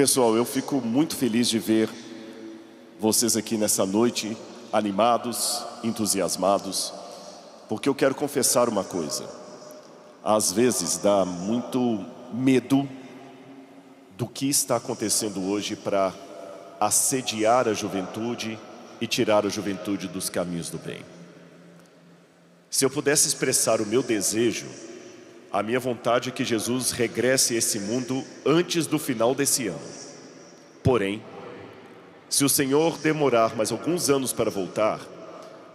Pessoal, eu fico muito feliz de ver vocês aqui nessa noite, animados, entusiasmados, porque eu quero confessar uma coisa. Às vezes dá muito medo do que está acontecendo hoje para assediar a juventude e tirar a juventude dos caminhos do bem. Se eu pudesse expressar o meu desejo, a minha vontade é que Jesus regresse a esse mundo antes do final desse ano. Porém, se o Senhor demorar mais alguns anos para voltar,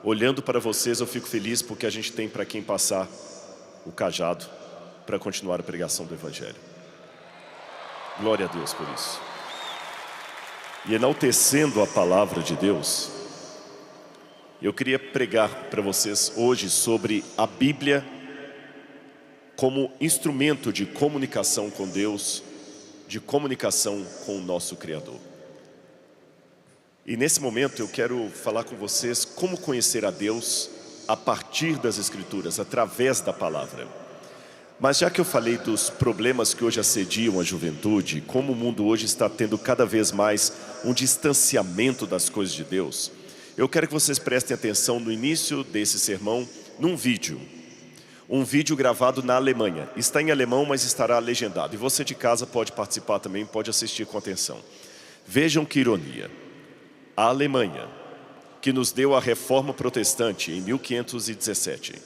olhando para vocês eu fico feliz porque a gente tem para quem passar o cajado para continuar a pregação do Evangelho. Glória a Deus por isso. E enaltecendo a palavra de Deus, eu queria pregar para vocês hoje sobre a Bíblia como instrumento de comunicação com Deus, de comunicação com o nosso Criador. E nesse momento eu quero falar com vocês como conhecer a Deus a partir das Escrituras, através da palavra. Mas já que eu falei dos problemas que hoje assediam a juventude, como o mundo hoje está tendo cada vez mais um distanciamento das coisas de Deus, eu quero que vocês prestem atenção no início desse sermão, num vídeo. Um vídeo gravado na Alemanha. Está em alemão, mas estará legendado. E você de casa pode participar também, pode assistir com atenção. Vejam que ironia. A Alemanha, que nos deu a Reforma Protestante em 1517.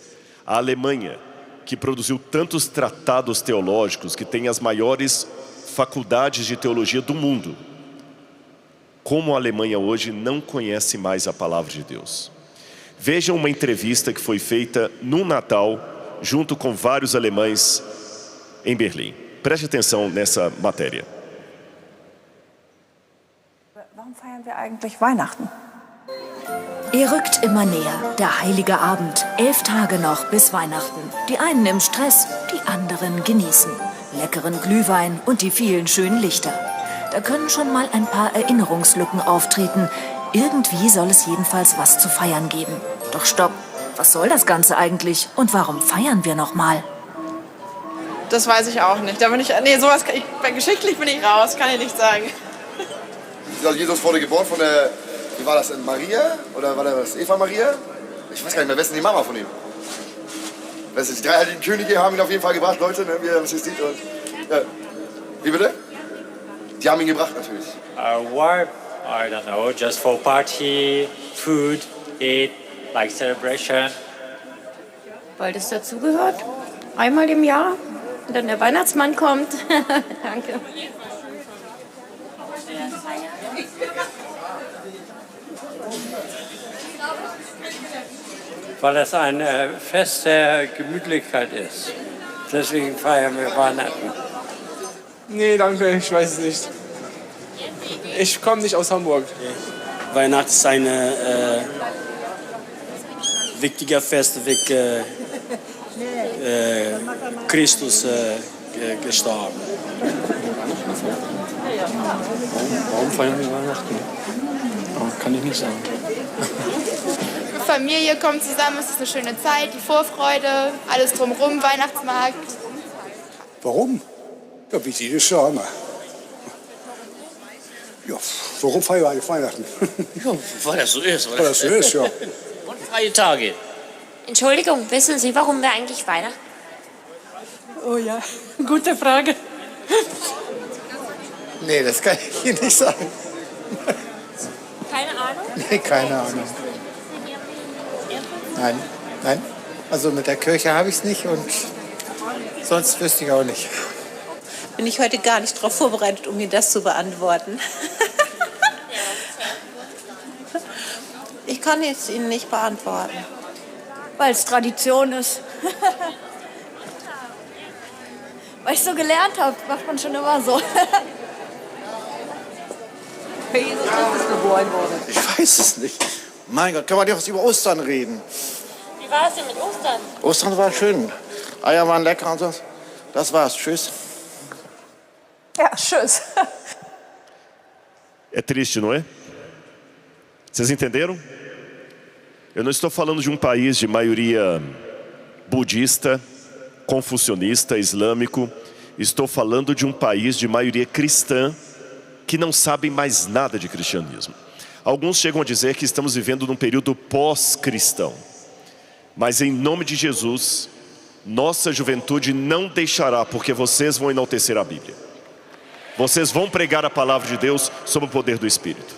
A Alemanha, que produziu tantos tratados teológicos, que tem as maiores faculdades de teologia do mundo. Como a Alemanha hoje não conhece mais a palavra de Deus. Vejam uma entrevista que foi feita no Natal, junto com vários alemães em Berlim. Preste atenção nessa matéria. Warum feiern wir eigentlich Weihnachten? Rückt immer näher, der heilige Abend. 11 Tage noch bis Weihnachten. Die einen im Stress, die anderen genießen. Leckeren Glühwein und die vielen schönen Lichter. Da können schon mal ein paar Erinnerungslücken auftreten. Irgendwie soll es jedenfalls was zu feiern geben. Doch stopp, was soll das Ganze eigentlich? Und warum feiern wir nochmal? Das weiß ich auch nicht. Sowas geschichtlich bin ich raus, kann ich nicht sagen. Ja, Jesus wurde geboren von der, wie war das, Maria? Oder war das Eva Maria? Ich weiß gar nicht mehr, wer ist denn die Mama von ihm? Die drei heiligen Könige haben ihn auf jeden Fall gebracht, Leute, ne, wie ihr das hier seht. Und, ja. Wie bitte? Die haben ihn gebracht natürlich. Why? I don't know, just for party, food, eat, like celebration. Weil das dazugehört. Einmal im Jahr. Und dann der Weihnachtsmann kommt. Danke. Weil es ein Fest der Gemütlichkeit ist. Deswegen feiern wir Weihnachten. Nee, danke, ich weiß es nicht. Ich komme nicht aus Hamburg. Weihnachten ist ein wichtiger Fest, wie Christus gestorben. Warum feiern wir Weihnachten? Oh, kann ich nicht sagen. Die Familie kommt zusammen, es ist eine schöne Zeit, die Vorfreude, alles drumherum, Weihnachtsmarkt. Warum? Ja, wie jedes Jahr immer. Ja, warum feiern wir eigentlich Weihnachten? Ja, weil das so ist, oder? Weil das so ist, ja. Und freie Tage. Entschuldigung, wissen Sie, warum wir eigentlich Weihnachten? Oh ja, gute Frage. Nee, das kann ich Ihnen nicht sagen. Keine Ahnung? Nee, keine Ahnung. Nein. Also mit der Kirche habe ich es nicht und sonst wüsste ich auch nicht. Bin ich heute gar nicht darauf vorbereitet, um mir das zu beantworten. Ich kann es Ihnen nicht beantworten. Weil es Tradition ist. Weil ich so gelernt habe, macht man schon immer so. Jesus Christus geboren wurde. Ich weiß es nicht. Mein Gott, können wir nicht was über Ostern reden? Wie war es denn mit Ostern? Ostern war schön. Eier waren lecker und so. Das war's. Tschüss. Ja, tschüss. É triste, não é? Vocês entenderam? Eu não estou falando de um país de maioria budista, confucionista, islâmico. Estou falando de um país de maioria cristã que não sabem mais nada de cristianismo. Alguns chegam a dizer que estamos vivendo num período pós-cristão. Mas em nome de Jesus, nossa juventude não deixará, porque vocês vão enaltecer a Bíblia. Vocês vão pregar a palavra de Deus sob o poder do Espírito.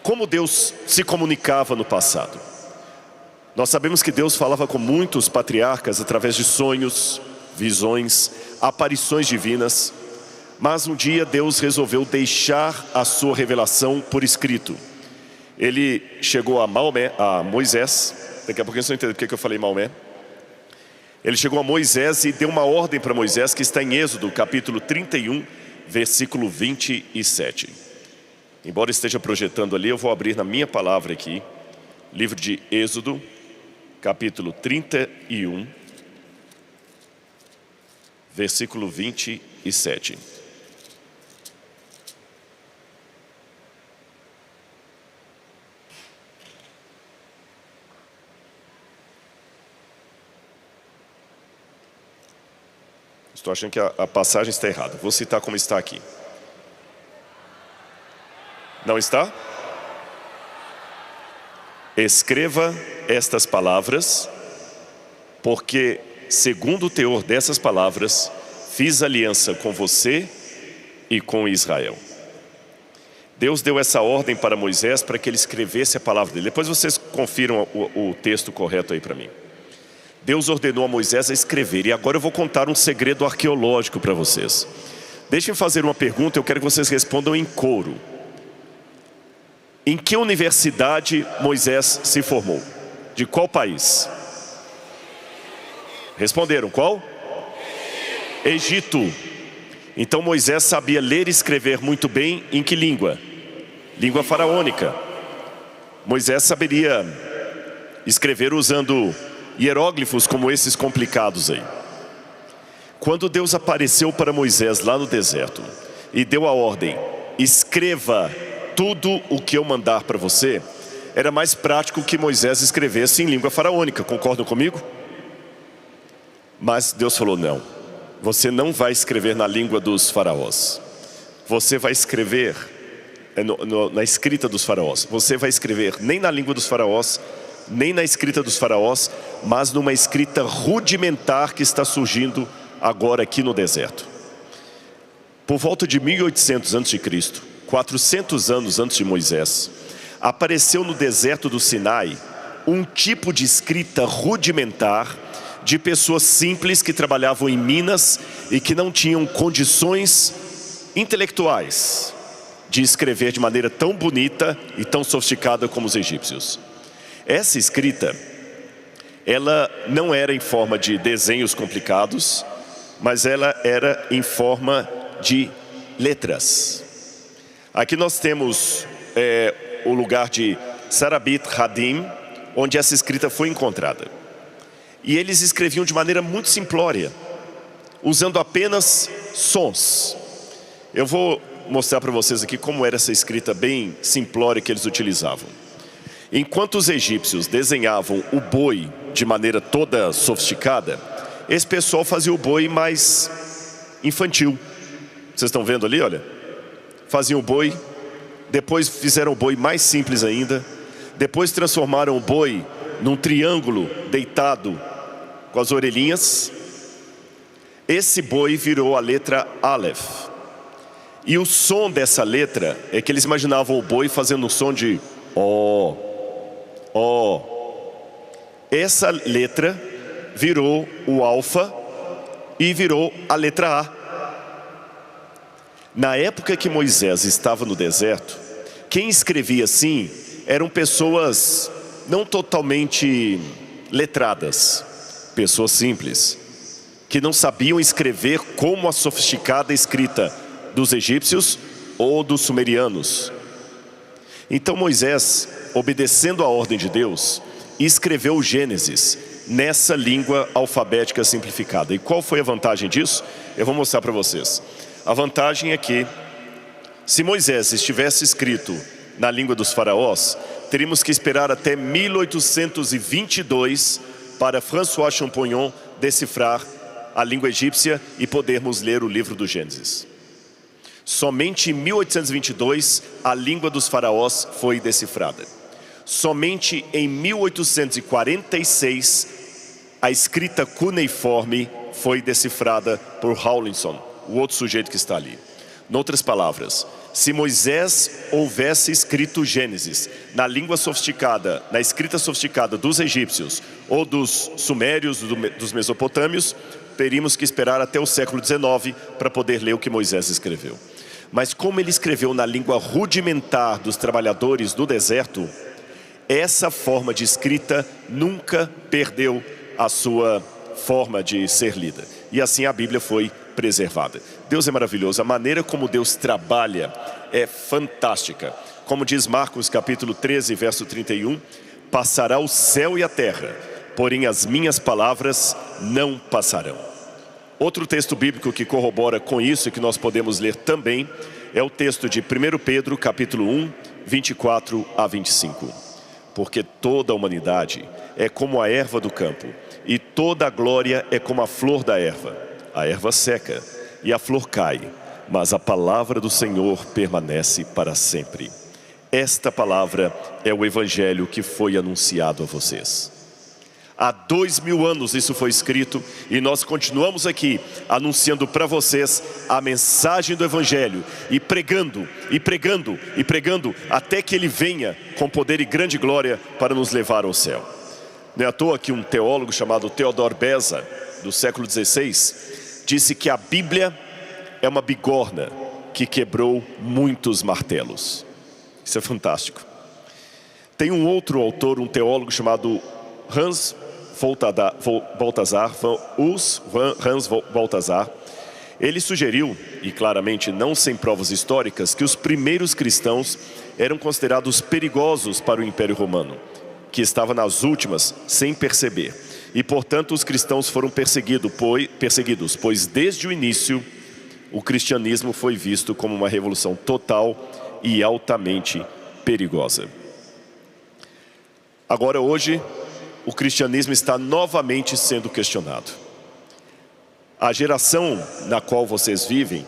Como Deus se comunicava no passado? Nós sabemos que Deus falava com muitos patriarcas através de sonhos, visões, aparições divinas. Mas um dia Deus resolveu deixar a sua revelação por escrito. Ele chegou a Moisés. Daqui a pouquinho vocês vão entender porque eu falei Maomé. Ele chegou a Moisés e deu uma ordem para Moisés, que está em Êxodo, capítulo 31, versículo 27. Embora esteja projetando ali, eu vou abrir na minha palavra aqui. Livro de Êxodo, capítulo 31, versículo 27. Estou achando que a passagem está errada. Vou citar como está aqui. Não está? Escreva estas palavras, porque, segundo o teor dessas palavras, fiz aliança com você e com Israel. Deus deu essa ordem para Moisés para que ele escrevesse a palavra dele. Depois vocês confiram o texto correto aí para mim. Deus ordenou a Moisés a escrever. E agora eu vou contar um segredo arqueológico para vocês. Deixem-me fazer uma pergunta, eu quero que vocês respondam em coro. Em que universidade Moisés se formou? De qual país? Responderam, qual? Egito. Então Moisés sabia ler e escrever muito bem em que língua? Língua faraônica. Moisés saberia escrever usando hieróglifos como esses complicados aí. Quando Deus apareceu para Moisés lá no deserto e deu a ordem, escreva tudo o que eu mandar para você, era mais prático que Moisés escrevesse em língua faraônica, concordam comigo? Mas Deus falou, não, você não vai escrever na língua dos faraós, você vai escrever na escrita dos faraós, você vai escrever nem na língua dos faraós, nem na escrita dos faraós, mas numa escrita rudimentar que está surgindo agora aqui no deserto. Por volta de 1800 a.C., 400 anos antes de Moisés, apareceu no deserto do Sinai um tipo de escrita rudimentar de pessoas simples que trabalhavam em minas e que não tinham condições intelectuais de escrever de maneira tão bonita e tão sofisticada como os egípcios. Essa escrita, ela não era em forma de desenhos complicados, mas ela era em forma de letras. Aqui nós temos o lugar de Sarabit Hadim, onde essa escrita foi encontrada. E eles escreviam de maneira muito simplória, usando apenas sons. Eu vou mostrar para vocês aqui como era essa escrita bem simplória que eles utilizavam. Enquanto os egípcios desenhavam o boi de maneira toda sofisticada, esse pessoal fazia o boi mais infantil. Vocês estão vendo ali, olha? Faziam o boi, depois fizeram o boi mais simples ainda, depois transformaram o boi num triângulo deitado com as orelhinhas. Esse boi virou a letra Aleph. E o som dessa letra é que eles imaginavam o boi fazendo um som de ó. Essa letra virou o alfa e virou a letra A. Na época que Moisés estava no deserto, quem escrevia assim eram pessoas não totalmente letradas, pessoas simples, que não sabiam escrever como a sofisticada escrita dos egípcios ou dos sumerianos. Então Moisés, obedecendo a ordem de Deus, escreveu o Gênesis nessa língua alfabética simplificada. E qual foi a vantagem disso? Eu vou mostrar para vocês. A vantagem é que, se Moisés estivesse escrito na língua dos faraós, teríamos que esperar até 1822 para François Champollion decifrar a língua egípcia e podermos ler o livro do Gênesis. Somente em 1822 a língua dos faraós foi decifrada. Somente em 1846 a escrita cuneiforme foi decifrada por Rawlinson, o outro sujeito que está ali. Em outras palavras, se Moisés houvesse escrito Gênesis na língua sofisticada, na escrita sofisticada dos egípcios ou dos sumérios, dos mesopotâmios, teríamos que esperar até o século XIX para poder ler o que Moisés escreveu. Mas como ele escreveu na língua rudimentar dos trabalhadores do deserto, essa forma de escrita nunca perdeu a sua forma de ser lida. E assim a Bíblia foi preservada. Deus é maravilhoso. A maneira como Deus trabalha é fantástica. Como diz Marcos capítulo 13, verso 31, passará o céu e a terra, porém as minhas palavras não passarão. Outro texto bíblico que corrobora com isso e que nós podemos ler também é o texto de 1 Pedro capítulo 1, 24 a 25. Porque toda a humanidade é como a erva do campo, e toda a glória é como a flor da erva. A erva seca e a flor cai, mas a palavra do Senhor permanece para sempre. Esta palavra é o evangelho que foi anunciado a vocês. Há 2000 anos isso foi escrito e nós continuamos aqui anunciando para vocês a mensagem do evangelho e pregando, e pregando, e pregando até que ele venha com poder e grande glória para nos levar ao céu. Não é à toa que um teólogo chamado Theodor Beza, do século XVI, disse que a Bíblia é uma bigorna que quebrou muitos martelos. Isso é fantástico. Tem um outro autor, um teólogo chamado Hans Balthasar. Ele sugeriu, e claramente não sem provas históricas, que os primeiros cristãos eram considerados perigosos para o Império Romano, que estava nas últimas sem perceber. E portanto os cristãos foram perseguidos, pois desde o início o cristianismo foi visto como uma revolução total e altamente perigosa. Agora hoje o cristianismo está novamente sendo questionado. A geração na qual vocês vivem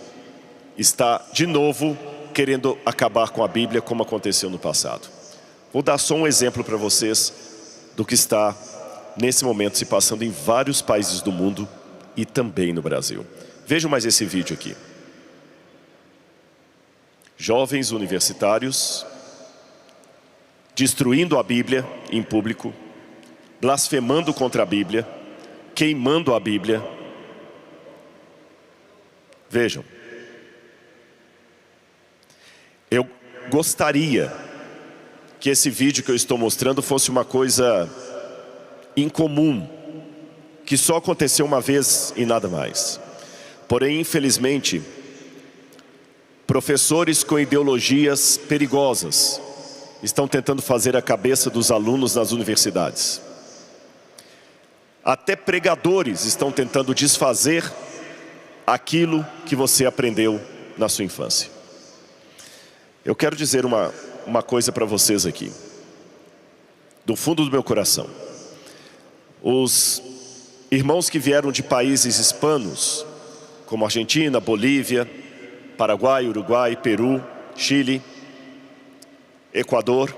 está de novo querendo acabar com a Bíblia como aconteceu no passado. Vou dar só um exemplo para vocês do que está nesse momento se passando em vários países do mundo e também no Brasil. Vejam mais esse vídeo aqui. Jovens universitários destruindo a Bíblia em público, blasfemando contra a Bíblia, queimando a Bíblia. Vejam. Eu gostaria que esse vídeo que eu estou mostrando fosse uma coisa incomum, que só aconteceu uma vez e nada mais. Porém, infelizmente, professores com ideologias perigosas estão tentando fazer a cabeça dos alunos nas universidades. Até pregadores estão tentando desfazer aquilo que você aprendeu na sua infância. Eu quero dizer uma coisa para vocês aqui, do fundo do meu coração. Os irmãos que vieram de países hispanos, como Argentina, Bolívia, Paraguai, Uruguai, Peru, Chile, Equador,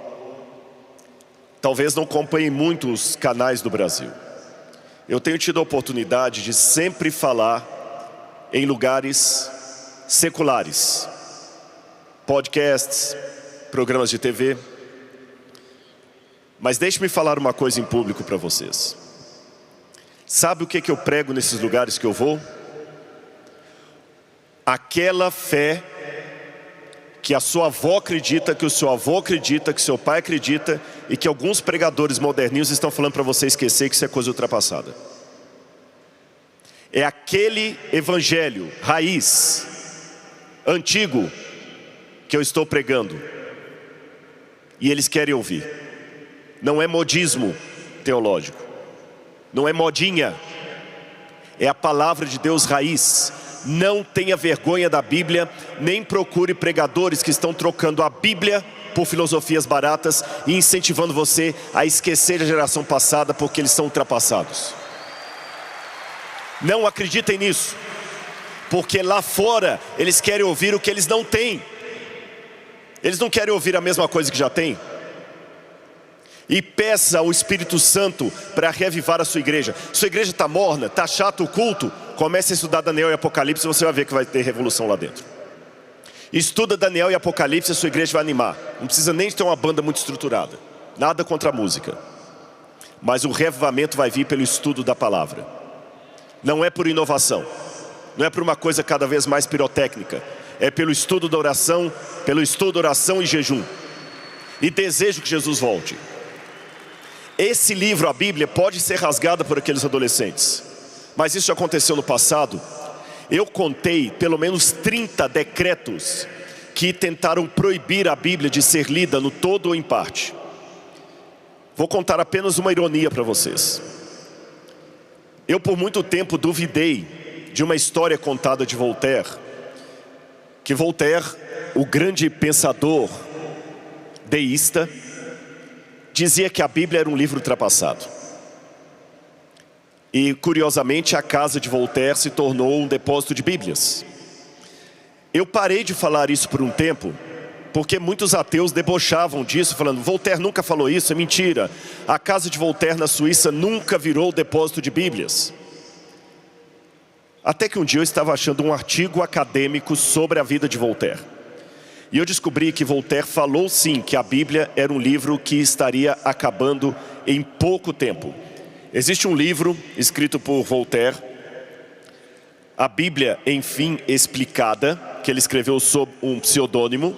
talvez não acompanhem muito os canais do Brasil. Eu tenho tido a oportunidade de sempre falar em lugares seculares, podcasts, programas de TV. Mas deixe-me falar uma coisa em público para vocês. Sabe o que eu prego nesses lugares que eu vou? Aquela fé que a sua avó acredita, que o seu avô acredita, que seu pai acredita e que alguns pregadores moderninhos estão falando para você esquecer que isso é coisa ultrapassada. É aquele evangelho raiz, antigo, que eu estou pregando. E eles querem ouvir. Não é modismo teológico. Não é modinha. É a palavra de Deus raiz. Não tenha vergonha da Bíblia, nem procure pregadores que estão trocando a Bíblia por filosofias baratas e incentivando você a esquecer a geração passada porque eles são ultrapassados. Não acreditem nisso. Porque lá fora eles querem ouvir o que eles não têm. Eles não querem ouvir a mesma coisa que já têm. E peça ao Espírito Santo para reavivar a sua igreja. Sua igreja está morna, está chato o culto. Comece a estudar Daniel e Apocalipse e você vai ver que vai ter revolução lá dentro. Estuda Daniel e Apocalipse e a sua igreja vai animar. Não precisa nem ter uma banda muito estruturada. Nada contra a música. Mas o reavivamento vai vir pelo estudo da palavra. Não é por inovação. Não é por uma coisa cada vez mais pirotécnica. É pelo estudo da oração, oração e jejum. E desejo que Jesus volte. Esse livro, a Bíblia, pode ser rasgada por aqueles adolescentes. Mas isso já aconteceu no passado. Eu contei pelo menos 30 decretos que tentaram proibir a Bíblia de ser lida no todo ou em parte. Vou contar apenas uma ironia para vocês. Eu por muito tempo duvidei de uma história contada de Voltaire. Que Voltaire, o grande pensador deísta, dizia que a Bíblia era um livro ultrapassado. E curiosamente a casa de Voltaire se tornou um depósito de Bíblias. Eu parei de falar isso por um tempo, porque muitos ateus debochavam disso, falando: Voltaire nunca falou isso, é mentira. A casa de Voltaire na Suíça nunca virou depósito de Bíblias. Até que um dia eu estava achando um artigo acadêmico sobre a vida de Voltaire. E eu descobri que Voltaire falou sim que a Bíblia era um livro que estaria acabando em pouco tempo. Existe um livro escrito por Voltaire, A Bíblia, enfim, Explicada, que ele escreveu sob um pseudônimo.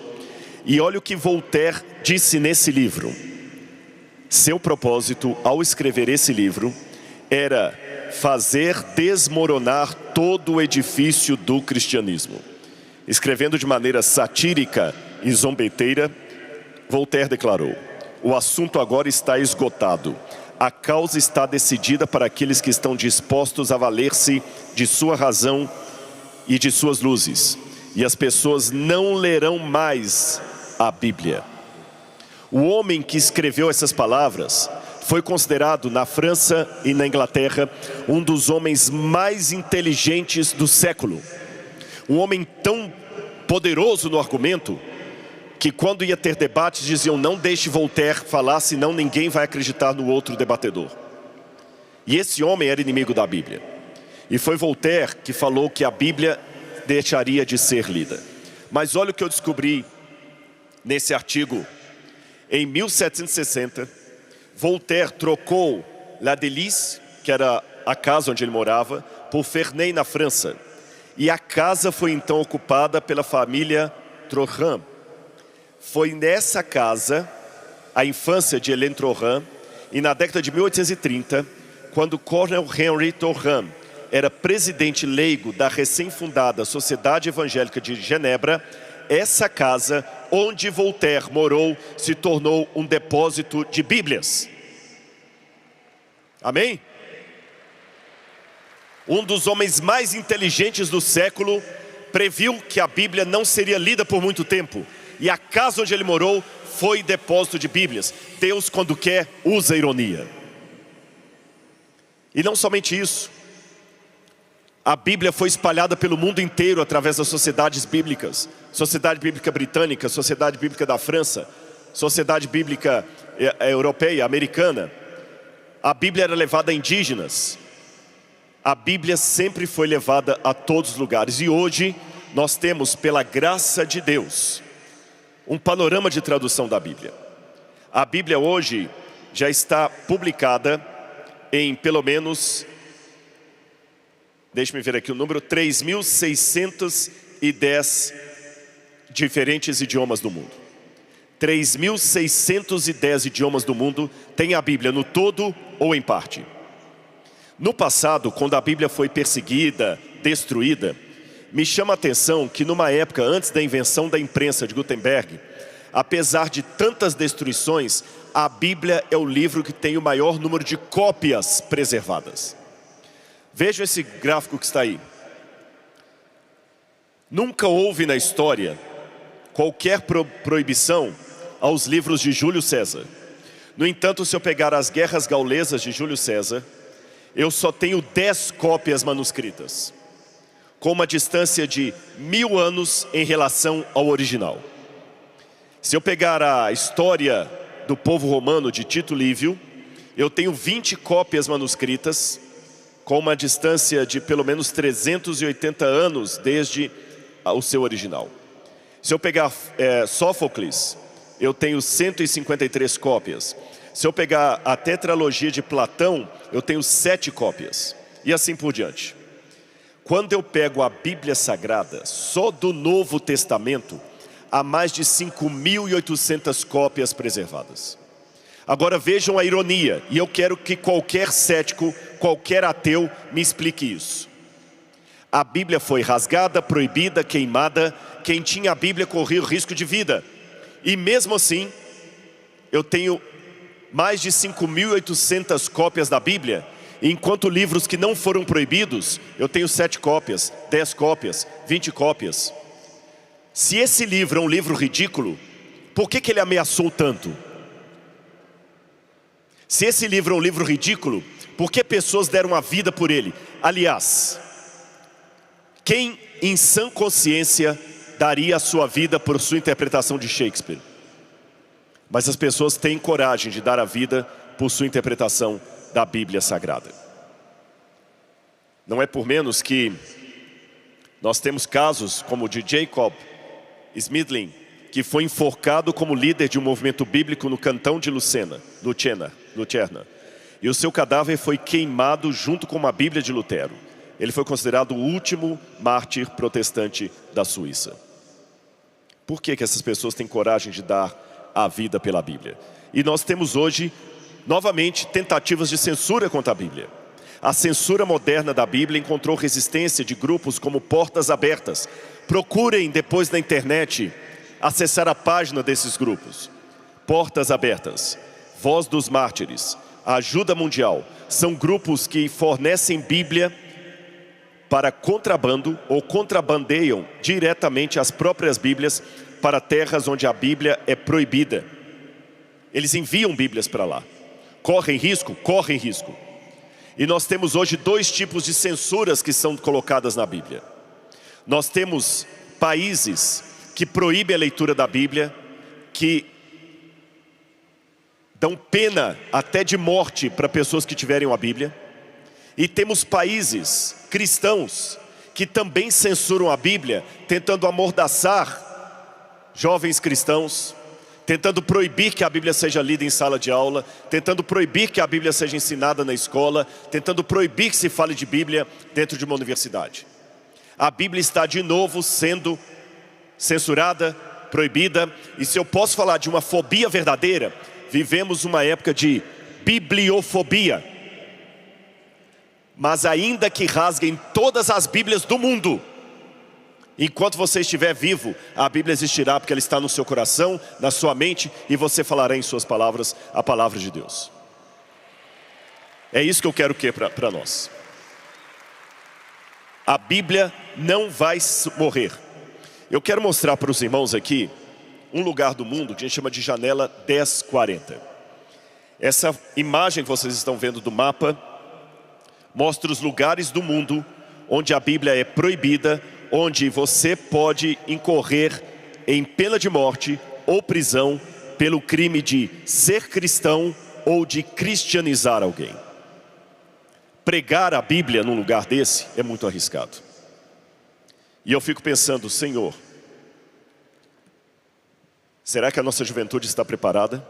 E olha o que Voltaire disse nesse livro. Seu propósito ao escrever esse livro era fazer desmoronar todo o edifício do cristianismo. Escrevendo de maneira satírica e zombeteira, Voltaire declarou: o assunto agora está esgotado. A causa está decidida para aqueles que estão dispostos a valer-se de sua razão e de suas luzes. E as pessoas não lerão mais a Bíblia. O homem que escreveu essas palavras foi considerado na França e na Inglaterra um dos homens mais inteligentes do século. Um homem tão poderoso no argumento que quando ia ter debates diziam: não deixe Voltaire falar, senão ninguém vai acreditar no outro debatedor. E esse homem era inimigo da Bíblia. E foi Voltaire que falou que a Bíblia deixaria de ser lida. Mas olha o que eu descobri nesse artigo. Em 1760, Voltaire trocou La Délice, que era a casa onde ele morava, por Ferney, na França. E a casa foi então ocupada pela família Trohan. Foi nessa casa a infância de Hélène Trohan, e na década de 1830, quando Cornel Henry Trohan era presidente leigo da recém-fundada Sociedade Evangélica de Genebra, essa casa onde Voltaire morou se tornou um depósito de Bíblias. Amém? Um dos homens mais inteligentes do século previu que a Bíblia não seria lida por muito tempo. E a casa onde ele morou foi depósito de Bíblias. Deus, quando quer, usa ironia. E não somente isso. A Bíblia foi espalhada pelo mundo inteiro através das sociedades bíblicas. Sociedade Bíblica Britânica, Sociedade Bíblica da França, Sociedade Bíblica Europeia, Americana. A Bíblia era levada a indígenas. A Bíblia sempre foi levada a todos os lugares. E hoje nós temos, pela graça de Deus, um panorama de tradução da Bíblia. A Bíblia hoje já está publicada em pelo menos, deixe-me ver aqui o número, 3.610 diferentes idiomas do mundo. 3.610 idiomas do mundo tem a Bíblia no todo ou em parte. No passado, quando a Bíblia foi perseguida, destruída, me chama a atenção que numa época antes da invenção da imprensa de Gutenberg, apesar de tantas destruições, a Bíblia é o livro que tem o maior número de cópias preservadas. Vejam esse gráfico que está aí. Nunca houve na história qualquer proibição aos livros de Júlio César. No entanto, se eu pegar as Guerras Gaulesas de Júlio César, eu só tenho 10 cópias manuscritas. com uma distância de 1000 anos em relação ao original. Se eu pegar a história do povo romano de Tito Livio, eu tenho 20 cópias manuscritas, com uma distância de pelo menos 380 anos desde o seu original. Se eu pegar Sófocles, eu tenho 153 cópias. Se eu pegar a tetralogia de Platão, eu tenho 7 cópias. E assim por diante. Quando eu pego a Bíblia Sagrada, só do Novo Testamento, há mais de 5.800 cópias preservadas. Agora vejam a ironia, e eu quero que qualquer cético, qualquer ateu me explique isso. A Bíblia foi rasgada, proibida, queimada, quem tinha a Bíblia corria o risco de vida. E mesmo assim, eu tenho mais de 5.800 cópias da Bíblia, enquanto livros que não foram proibidos, eu tenho 7 cópias, 10 cópias, 20 cópias. Se esse livro é um livro ridículo, por que ele ameaçou tanto? Se esse livro é um livro ridículo, por que pessoas deram a vida por ele? Aliás, quem em sã consciência daria a sua vida por sua interpretação de Shakespeare? Mas as pessoas têm coragem de dar a vida por sua interpretação da Bíblia Sagrada. Não é por menos que nós temos casos como o de Jacob Smithling, que foi enforcado como líder de um movimento bíblico no cantão de Lucena. E o seu cadáver foi queimado junto com uma Bíblia de Lutero. Ele foi considerado o último mártir protestante da Suíça. Por que essas pessoas têm coragem de dar a vida pela Bíblia? E nós temos hoje, novamente, tentativas de censura contra a Bíblia. A censura moderna da Bíblia encontrou resistência de grupos como Portas Abertas. Procurem depois na internet acessar a página desses grupos. Portas Abertas, Voz dos Mártires, Ajuda Mundial. São grupos que fornecem Bíblia para contrabando ou contrabandeiam diretamente as próprias Bíblias para terras onde a Bíblia é proibida. Eles enviam Bíblias para lá. Correm risco? Correm risco. E nós temos hoje 2 tipos de censuras que são colocadas na Bíblia. Nós temos países que proíbem a leitura da Bíblia, que dão pena até de morte para pessoas que tiverem a Bíblia. E temos países cristãos que também censuram a Bíblia, tentando amordaçar jovens cristãos, tentando proibir que a Bíblia seja lida em sala de aula, tentando proibir que a Bíblia seja ensinada na escola, tentando proibir que se fale de Bíblia dentro de uma universidade. A Bíblia está de novo sendo censurada, proibida, e se eu posso falar de uma fobia verdadeira, vivemos uma época de bibliofobia. Mas ainda que rasguem todas as Bíblias do mundo, enquanto você estiver vivo, a Bíblia existirá, porque ela está no seu coração, na sua mente, e você falará em suas palavras a palavra de Deus. É isso que eu quero para nós. A Bíblia não vai morrer. Eu quero mostrar para os irmãos aqui um lugar do mundo que a gente chama de janela 1040. Essa imagem que vocês estão vendo do mapa mostra os lugares do mundo onde a Bíblia é proibida, onde você pode incorrer em pena de morte ou prisão pelo crime de ser cristão ou de cristianizar alguém. Pregar a Bíblia num lugar desse é muito arriscado. E eu fico pensando, Senhor, será que a nossa juventude está preparada?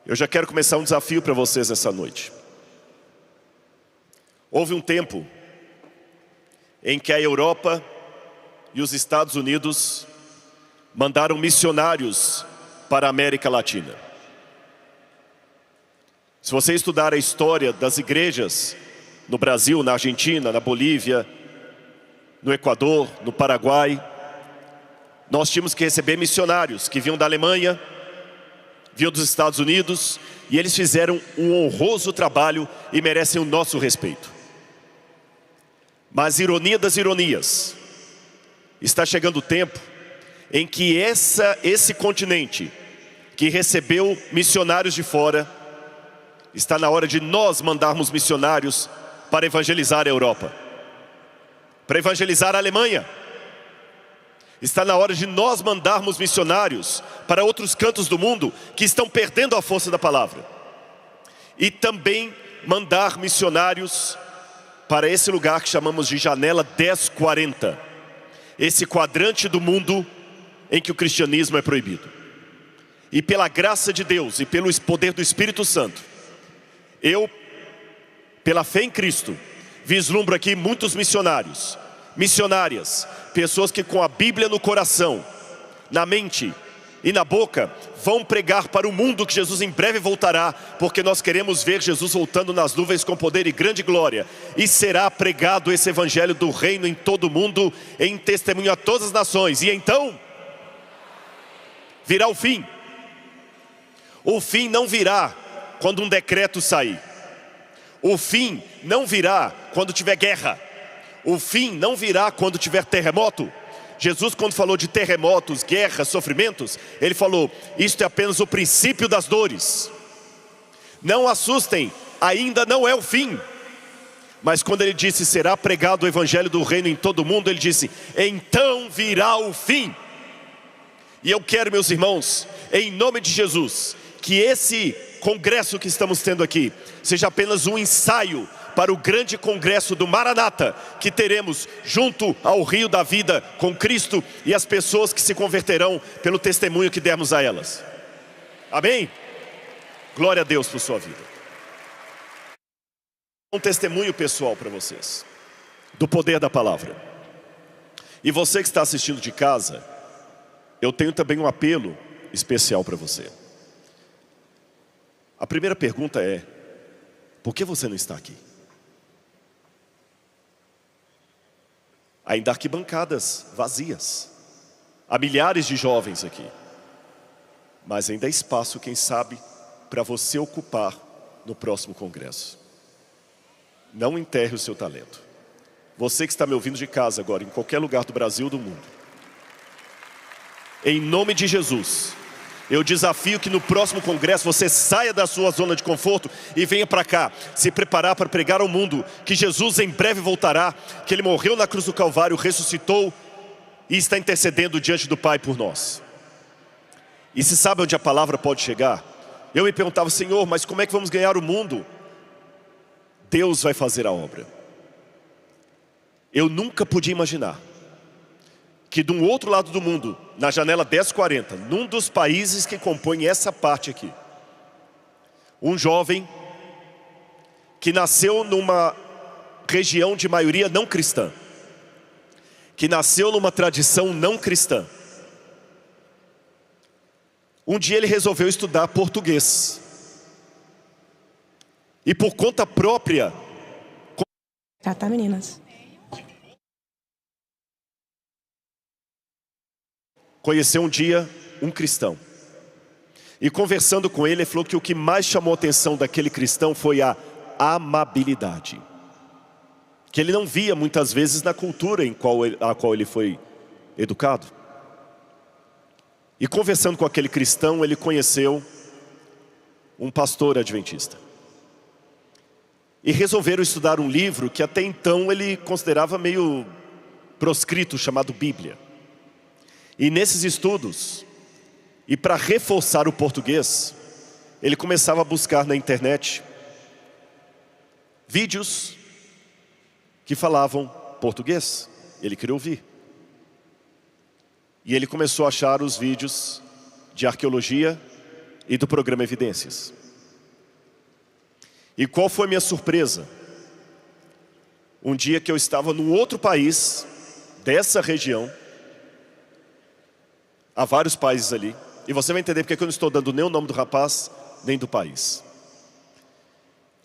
Eu já quero começar um desafio para vocês nessa noite. Houve um tempo em que a Europa e os Estados Unidos mandaram missionários para a América Latina. Se você estudar a história das igrejas no Brasil, na Argentina, na Bolívia, no Equador, no Paraguai, nós tínhamos que receber missionários que vinham da Alemanha, vinham dos Estados Unidos, e eles fizeram um honroso trabalho e merecem o nosso respeito. Mas ironia das ironias, está chegando o tempo em que esse continente que recebeu missionários de fora, está na hora de nós mandarmos missionários para evangelizar a Europa. para evangelizar a Alemanha. Está na hora de nós mandarmos missionários para outros cantos do mundo que estão perdendo a força da palavra. E também mandar missionários para esse lugar que chamamos de Janela 1040. Esse quadrante do mundo em que o cristianismo é proibido. E pela graça de Deus e pelo poder do Espírito Santo, eu, pela fé em Cristo, vislumbro aqui muitos missionários, missionárias, pessoas que com a Bíblia no coração, na mente e na boca, vão pregar para o mundo que Jesus em breve voltará, porque nós queremos ver Jesus voltando nas nuvens com poder e grande glória. E será pregado esse evangelho do reino em todo o mundo, em testemunho a todas as nações. E então, virá o fim. O fim não virá quando um decreto sair. O fim não virá quando tiver guerra. O fim não virá quando tiver terremoto. Jesus, quando falou de terremotos, guerras, sofrimentos, ele falou: isto é apenas o princípio das dores. Não assustem, ainda não é o fim. Mas quando ele disse, será pregado o evangelho do reino em todo o mundo, ele disse, então virá o fim. E eu quero, meus irmãos, em nome de Jesus, que esse congresso que estamos tendo aqui seja apenas um ensaio para o grande congresso do Maranata, que teremos junto ao rio da vida com Cristo e as pessoas que se converterão pelo testemunho que dermos a elas. Amém? Glória a Deus por sua vida. Um testemunho pessoal para vocês do poder da palavra. E você que está assistindo de casa, eu tenho também um apelo especial para você. A primeira pergunta é: por que você não está aqui? Ainda há arquibancadas vazias. Há milhares de jovens aqui. Mas ainda há espaço, quem sabe, para você ocupar no próximo congresso. Não enterre o seu talento. Você que está me ouvindo de casa agora, em qualquer lugar do Brasil ou do mundo, em nome de Jesus, eu desafio que no próximo congresso você saia da sua zona de conforto e venha para cá, se preparar para pregar ao mundo que Jesus em breve voltará, que Ele morreu na cruz do Calvário, ressuscitou e está intercedendo diante do Pai por nós. E se sabe onde a palavra pode chegar? Eu me perguntava, Senhor, mas como é que vamos ganhar o mundo? Deus vai fazer a obra. Eu nunca podia imaginar que de um outro lado do mundo, na janela 1040, num dos países que compõem essa parte aqui, um jovem que nasceu numa região de maioria não cristã, que nasceu numa tradição não cristã, um dia ele resolveu estudar português. E por conta própria... Tá, meninas. Conheceu um dia um cristão. E conversando com ele, ele falou que o que mais chamou a atenção daquele cristão foi a amabilidade. Que ele não via muitas vezes na cultura a qual ele foi educado. E conversando com aquele cristão, ele conheceu um pastor adventista. E resolveram estudar um livro que até então ele considerava meio proscrito, chamado Bíblia. E nesses estudos, e para reforçar o português, ele começava a buscar na internet vídeos que falavam português. Ele queria ouvir. E ele começou a achar os vídeos de arqueologia e do programa Evidências. E qual foi a minha surpresa? Um dia que eu estava num outro país, dessa região, há vários países ali, e você vai entender porque eu não estou dando nem o nome do rapaz, nem do país.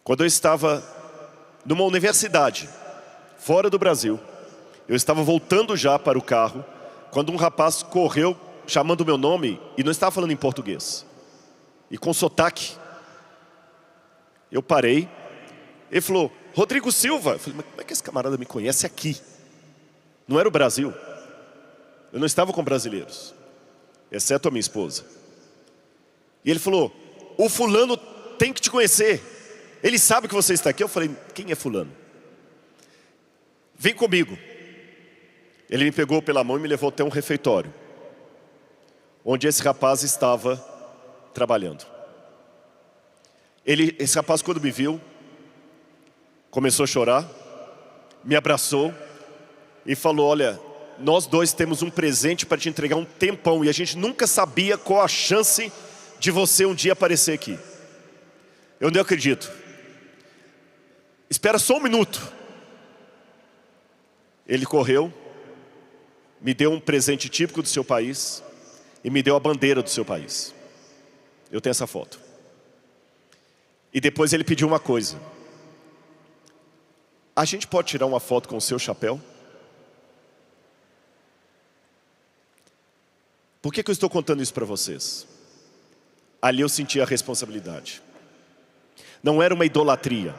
Quando eu estava numa universidade, fora do Brasil, eu estava voltando já para o carro, quando um rapaz correu chamando o meu nome, e não estava falando em português, e com sotaque. Eu parei, ele falou, Rodrigo Silva. Eu falei, mas como é que esse camarada me conhece aqui? Não era o Brasil. Eu não estava com brasileiros, exceto a minha esposa. E ele falou, o fulano tem que te conhecer. Ele sabe que você está aqui. Eu falei, quem é fulano? Vem comigo. Ele me pegou pela mão e me levou até um refeitório, onde esse rapaz estava trabalhando. Esse rapaz, quando me viu, começou a chorar, me abraçou e falou: olha, nós dois temos um presente para te entregar um tempão, e a gente nunca sabia qual a chance de você um dia aparecer aqui. Eu não acredito. Espera só um minuto. Ele correu, me deu um presente típico do seu país e me deu a bandeira do seu país. Eu tenho essa foto. E depois ele pediu uma coisa: a gente pode tirar uma foto com o seu chapéu? Por que eu estou contando isso para vocês? Ali eu senti a responsabilidade. Não era uma idolatria,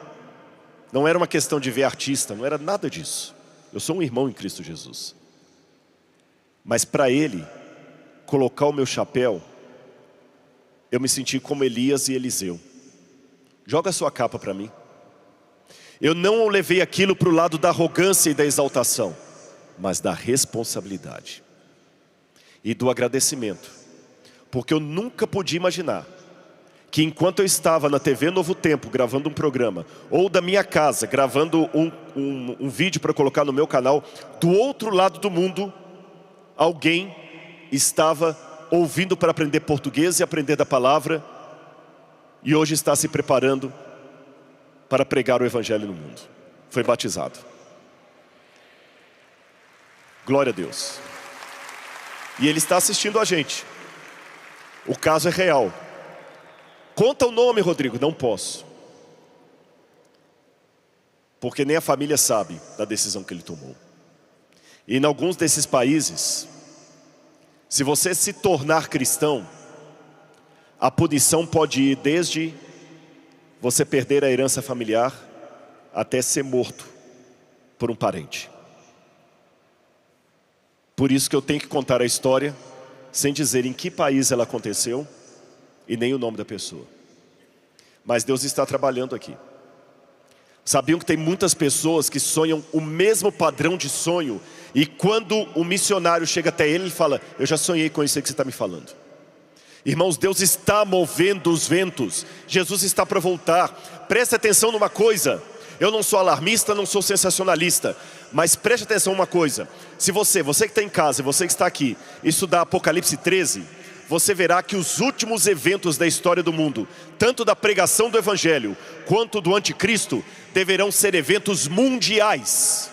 não era uma questão de ver artista, não era nada disso. Eu sou um irmão em Cristo Jesus. Mas para ele colocar o meu chapéu, eu me senti como Elias e Eliseu. Joga a sua capa para mim. Eu não levei aquilo para o lado da arrogância e da exaltação, mas da responsabilidade e do agradecimento. Porque eu nunca podia imaginar que enquanto eu estava na TV Novo Tempo gravando um programa, ou da minha casa gravando um vídeo para colocar no meu canal, do outro lado do mundo alguém estava ouvindo para aprender português e aprender da palavra, e hoje está se preparando para pregar o Evangelho no mundo. Foi batizado. Glória a Deus. E ele está assistindo a gente. O caso é real. Conta o nome, Rodrigo. Não posso. Porque nem a família sabe da decisão que ele tomou. E em alguns desses países, se você se tornar cristão, a punição pode ir desde você perder a herança familiar até ser morto por um parente. Por isso que eu tenho que contar a história sem dizer em que país ela aconteceu e nem o nome da pessoa. Mas Deus está trabalhando aqui. Sabiam que tem muitas pessoas que sonham o mesmo padrão de sonho, e quando o missionário chega até ele, ele fala: eu já sonhei com isso aí que você está me falando. Irmãos, Deus está movendo os ventos. Jesus está para voltar. Preste atenção numa coisa. Eu não sou alarmista, não sou sensacionalista, mas preste atenção numa coisa. Se você que está em casa, você que está aqui, estudar Apocalipse 13, você verá que os últimos eventos da história do mundo, tanto da pregação do Evangelho, quanto do anticristo, deverão ser eventos mundiais.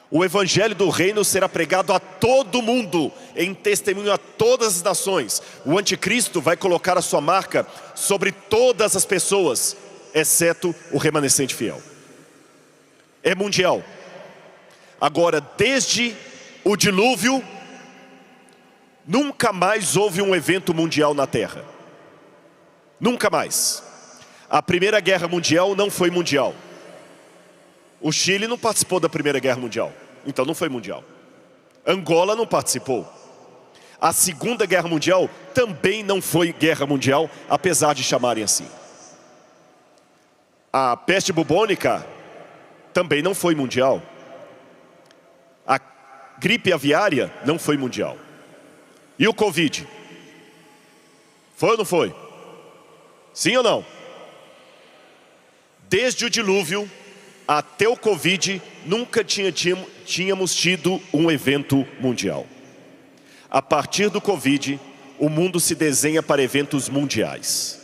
O Evangelho do Reino será pregado a todo mundo, em testemunho a todas as nações. O anticristo vai colocar a sua marca sobre todas as pessoas, exceto o remanescente fiel. É mundial. Agora, desde o dilúvio, nunca mais houve um evento mundial na Terra. Nunca mais. A Primeira Guerra Mundial não foi mundial. O Chile não participou da Primeira Guerra Mundial, então não foi mundial. Angola não participou. A Segunda Guerra Mundial também não foi guerra mundial, apesar de chamarem assim. A peste bubônica também não foi mundial. A gripe aviária não foi mundial. E o Covid? Foi ou não foi? Sim ou não? Desde o dilúvio até o Covid, nunca tínhamos tido um evento mundial. A partir do Covid, o mundo se desenha para eventos mundiais.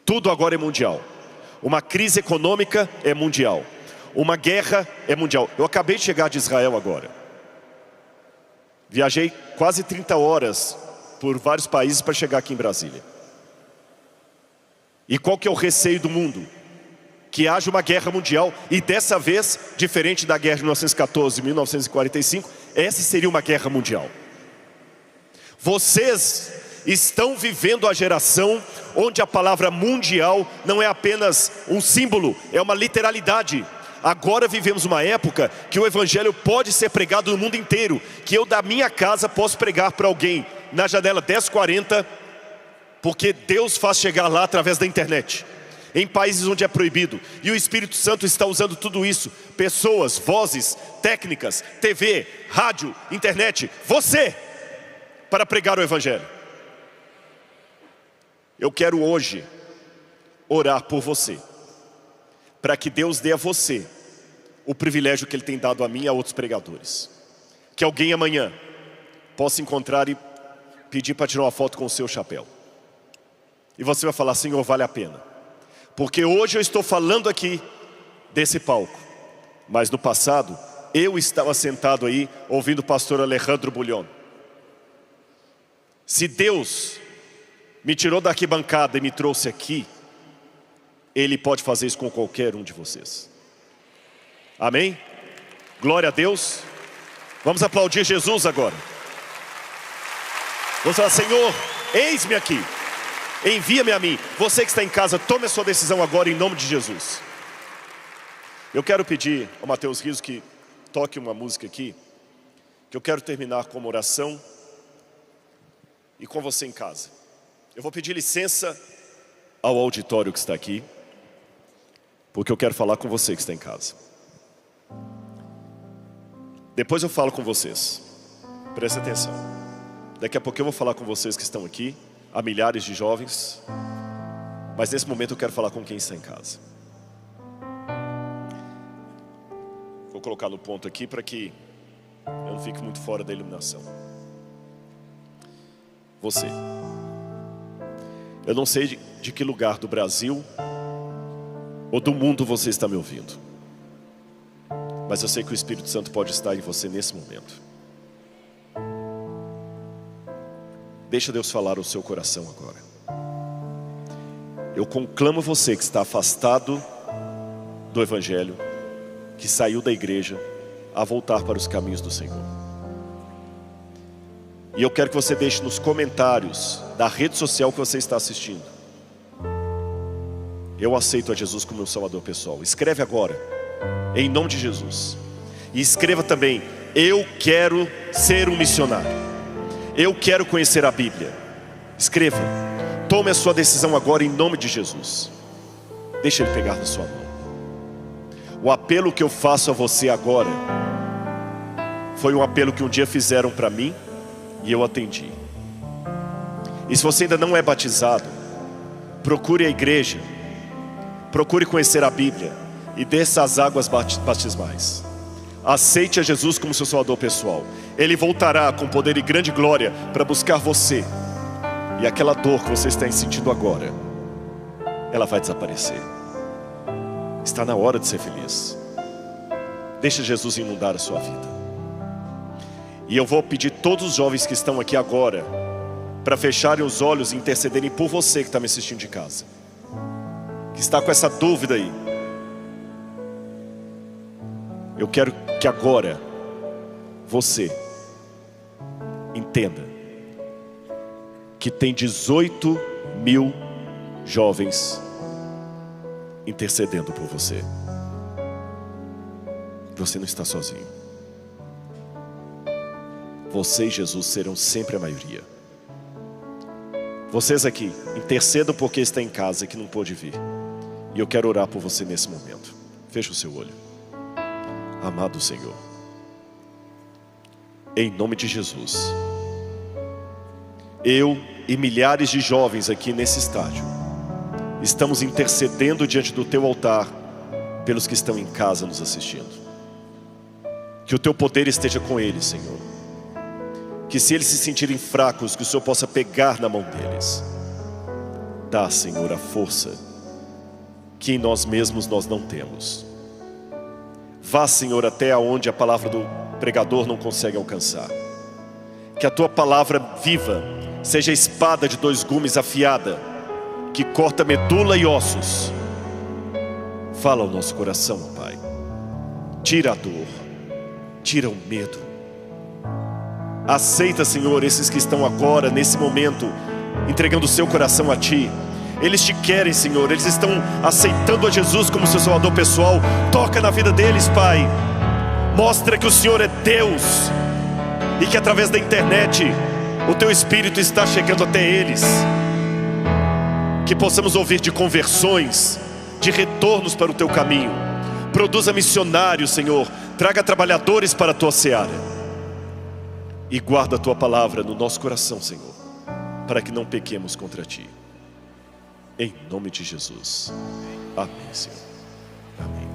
Tudo agora é mundial. Uma crise econômica é mundial. Uma guerra é mundial. Eu acabei de chegar de Israel agora. Viajei quase 30 horas por vários países para chegar aqui em Brasília. E qual que é o receio do mundo? Que haja uma guerra mundial, e dessa vez, diferente da guerra de 1914 e 1945, essa seria uma guerra mundial. Vocês estão vivendo a geração onde a palavra mundial não é apenas um símbolo, é uma literalidade. Agora vivemos uma época que o Evangelho pode ser pregado no mundo inteiro, que eu da minha casa posso pregar para alguém na janela 1040, porque Deus faz chegar lá através da internet. em países onde é proibido. E o Espírito Santo está usando tudo isso, pessoas, vozes, técnicas, TV, rádio, internet, você, para pregar o Evangelho. Eu quero hoje orar por você, para que Deus dê a você o privilégio que Ele tem dado a mim e a outros pregadores. Que alguém amanhã possa encontrar e pedir para tirar uma foto com o seu chapéu. E você vai falar: Senhor, vale a pena. Porque hoje eu estou falando aqui desse palco, mas no passado eu estava sentado aí ouvindo o pastor Alejandro Bullion. Se Deus me tirou da arquibancada e me trouxe aqui, Ele pode fazer isso com qualquer um de vocês. Amém? Glória a Deus. Vamos aplaudir Jesus agora. Vamos falar: Senhor, eis-me aqui, envia-me a mim. Você que está em casa, tome a sua decisão agora em nome de Jesus. Eu quero pedir ao Mateus Rizzo que toque uma música aqui, que eu quero terminar com uma oração e com você em casa. Eu vou pedir licença ao auditório que está aqui, porque eu quero falar com você que está em casa. Depois eu falo com vocês. Presta atenção. Daqui a pouco eu vou falar com vocês que estão aqui, há milhares de jovens, mas nesse momento eu quero falar com quem está em casa. Vou colocar no ponto aqui para que eu não fique muito fora da iluminação. Você. Eu não sei de que lugar do Brasil ou do mundo você está me ouvindo, mas eu sei que o Espírito Santo pode estar em você nesse momento. Deixa Deus falar ao seu coração agora. Eu conclamo você que está afastado do Evangelho, que saiu da igreja, a voltar para os caminhos do Senhor. E eu quero que você deixe nos comentários da rede social que você está assistindo: eu aceito a Jesus como meu Salvador pessoal. Escreve agora, em nome de Jesus. E escreva também: eu quero ser um missionário, eu quero conhecer a Bíblia. Escreva. Tome a sua decisão agora em nome de Jesus. Deixa Ele pegar na sua mão. O apelo que eu faço a você agora foi um apelo que um dia fizeram para mim e eu atendi. E se você ainda não é batizado, procure a igreja, procure conhecer a Bíblia e desça as águas batismais. Aceite a Jesus como seu Salvador pessoal. Ele voltará com poder e grande glória para buscar você. E aquela dor que você está sentindo agora, ela vai desaparecer. Está na hora de ser feliz. Deixa Jesus inundar a sua vida. E eu vou pedir todos os jovens que estão aqui agora para fecharem os olhos e intercederem por você que está me assistindo de casa, que está com essa dúvida aí. Eu quero que agora você entenda que tem 18 mil jovens intercedendo por você. Você não está sozinho. Você e Jesus serão sempre a maioria. Vocês aqui, intercedam por quem está em casa e que não pôde vir. E eu quero orar por você nesse momento. Feche o seu olho. Amado Senhor, em nome de Jesus, eu e milhares de jovens aqui nesse estádio estamos intercedendo diante do Teu altar pelos que estão em casa nos assistindo. Que o Teu poder esteja com eles, Senhor. Que se eles se sentirem fracos, que o Senhor possa pegar na mão deles. Dá, Senhor, a força que em nós mesmos nós não temos. Vá, Senhor, até onde a palavra do pregador não consegue alcançar. Que a Tua palavra viva seja a espada de 2 gumes afiada, que corta medula e ossos. Fala ao nosso coração, Pai. Tira a dor, tira o medo. Aceita, Senhor, esses que estão agora, nesse momento, entregando o seu coração a Ti. Eles Te querem, Senhor. Eles estão aceitando a Jesus como seu Salvador pessoal. Toca na vida deles, Pai. Mostra que o Senhor é Deus e que através da internet o Teu Espírito está chegando até eles. Que possamos ouvir de conversões, de retornos para o teu caminho. Produza missionários, Senhor. Traga trabalhadores para a tua seara. E guarda a tua palavra no nosso coração, Senhor, para que não pequemos contra ti. Em nome de Jesus. Amém, Senhor. Amém.